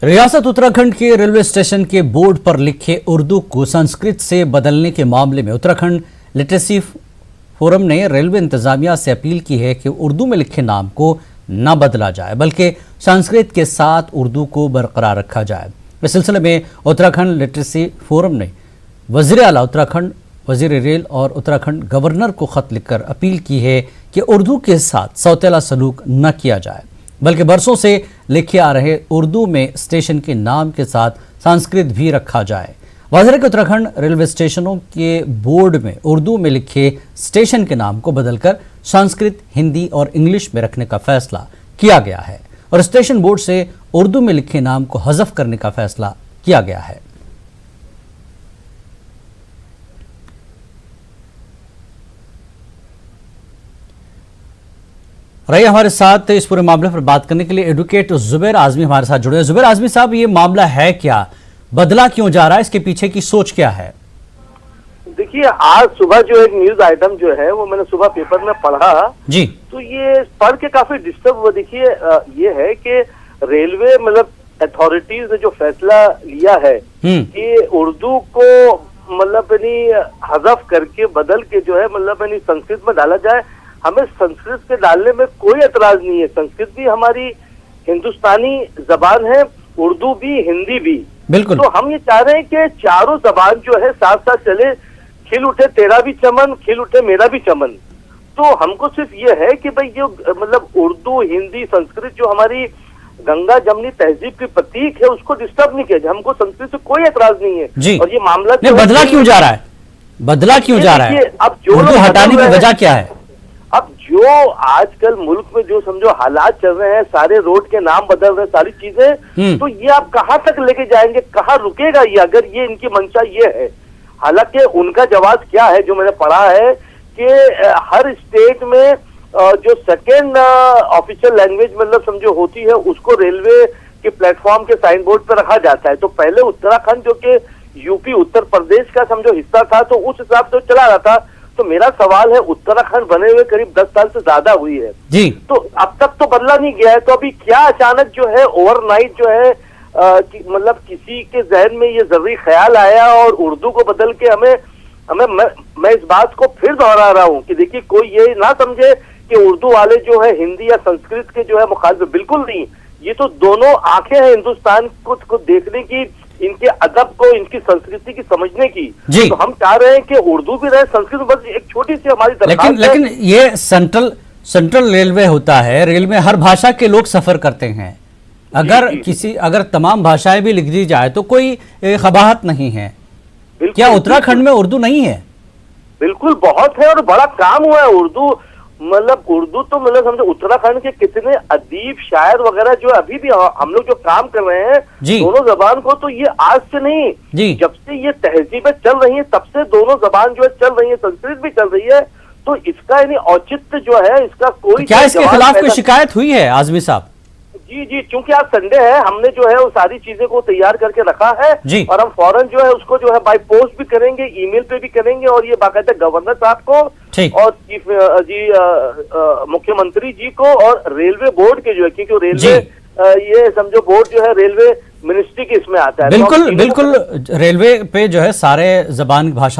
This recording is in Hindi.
रियासत उत्तराखंड के रेलवे स्टेशन के बोर्ड पर लिखे उर्दू को संस्कृत से बदलने के मामले में उत्तराखंड लिटरेसी फोरम ने रेलवे इंतजामिया से अपील की है कि उर्दू में लिखे नाम को न बदला जाए बल्कि संस्कृत के साथ उर्दू को बरकरार रखा जाए। इस सिलसिले में उत्तराखंड लिटरेसी फोरम ने वज़ीर आला उत्तराखंड, वज़ीर रेल और उत्तराखंड गवर्नर को खत लिखकर अपील की है कि उर्दू के साथ सौतेला सलूक न किया जाए बल्कि बरसों से लिखे आ रहे उर्दू में स्टेशन के नाम के साथ संस्कृत भी रखा जाए। वाज़ेह के उत्तराखंड रेलवे स्टेशनों के बोर्ड में उर्दू में लिखे स्टेशन के नाम को बदलकर संस्कृत, हिंदी और इंग्लिश में रखने का फैसला किया गया है और स्टेशन बोर्ड से उर्दू में लिखे नाम को हज़फ करने का फैसला किया गया है। रहिए हमारे साथ इस पूरे मामले पर बात करने के लिए एडवोकेट जुबैर आजमी हमारे साथ जुड़े हैं। जुबैर आजमी साहब, ये मामला है क्या, बदला क्यों जा रहा है, इसके पीछे की सोच क्या है? देखिए, आज सुबह जो एक न्यूज आइटम जो है वो मैंने सुबह पेपर में पढ़ा जी, तो ये पढ़ के काफी डिस्टर्ब हुआ। देखिए, ये है कि रेलवे मतलब अथॉरिटीज ने जो फैसला लिया है कि उर्दू को मतलब हज़फ करके बदल के जो है मतलब संस्कृत में डाला जाए। हमें संस्कृत के डालने में कोई एतराज नहीं है। संस्कृत भी हमारी हिंदुस्तानी जबान है, उर्दू भी, हिंदी भी। बिल्कुल। तो हम ये चाह रहे हैं कि चारों जबान जो है साथ साथ चले। खिल उठे तेरा भी चमन, खिल उठे मेरा भी चमन। तो हमको सिर्फ ये है कि भाई जो मतलब उर्दू, हिंदी, संस्कृत जो हमारी गंगा जमनी तहजीब की प्रतीक है उसको डिस्टर्ब नहीं किया जाए। हमको संस्कृत से कोई एतराज नहीं है जी। और ये मामला बदला क्यों जा रहा है, बदला क्यों जा रहा है, अब जो उर्दू हटाने की वजह क्या है? अब जो आजकल मुल्क में जो समझो हालात चल रहे हैं, सारे रोड के नाम बदल रहे हैं, सारी चीजें, तो ये आप कहाँ तक लेके जाएंगे, कहाँ रुकेगा ये, अगर ये इनकी मंशा ये है। हालांकि उनका जवाब क्या है जो मैंने पढ़ा है कि हर स्टेट में जो सेकेंड ऑफिशियल लैंग्वेज मतलब समझो होती है उसको रेलवे के प्लेटफॉर्म के साइन बोर्ड पर रखा जाता है। तो पहले उत्तराखंड जो कि यूपी उत्तर प्रदेश का समझो हिस्सा था तो उस हिसाब से चला रहा था। तो मेरा सवाल है, उत्तराखंड बने हुए करीब 10 साल से ज्यादा हुई है जी, तो अब तक तो बदला नहीं गया है। तो अभी क्या अचानक जो है ओवरनाइट जो है मतलब किसी के जहन में ये जरूरी ख्याल आया और उर्दू को बदल के मैं इस बात को फिर दोहरा रहा हूँ कि देखिए, कोई ये ना समझे कि उर्दू वाले जो है हिंदी या संस्कृत के जो है मुखालिफ, बिल्कुल नहीं। ये तो दोनों आंखें हैं हिंदुस्तान को देखने की, इनके अदब को, इनकी संस्कृति की समझने की। तो हम चाह रहे हैं कि उर्दू भी रहे, संस्कृत बस एक छोटी सी हमारी दरख्वास्त है। लेकिन ये सेंट्रल रेलवे होता है, रेल में हर भाषा के लोग सफर करते हैं। अगर तमाम भाषाएं भी लिख दी जाए तो कोई खबाहत नहीं है। क्या उत्तराखंड में उर्दू नहीं है? बिल्कुल बहुत है और बड़ा काम हुआ है। उर्दू तो मतलब समझो उत्तराखंड के कितने अदीब, शायर वगैरह जो अभी भी हम लोग जो काम कर रहे हैं दोनों जबान को, तो ये आज से नहीं, जब से ये तहजीबें चल रही हैं तब से दोनों जबान जो है चल रही है, संस्कृत भी चल रही है। तो इसका यानी औचित्य जो है इसका कोई, क्या इसके खिलाफ कोई शिकायत हुई है आजमी साहब? जी, क्योंकि आज संडे है, हमने जो है वो सारी चीजें को तैयार करके रखा है और हम फौरन जो है उसको जो है बाय पोस्ट भी करेंगे, ईमेल पे भी करेंगे और ये बाकायदा गवर्नर साहब को और चीफ मुख्यमंत्री जी को और रेलवे बोर्ड के जो है, क्योंकि रेलवे ये समझो बोर्ड जो है रेलवे मिनिस्ट्री के इसमें आता है। बिल्कुल, रेलवे पे जो है सारे जबान भाषाओं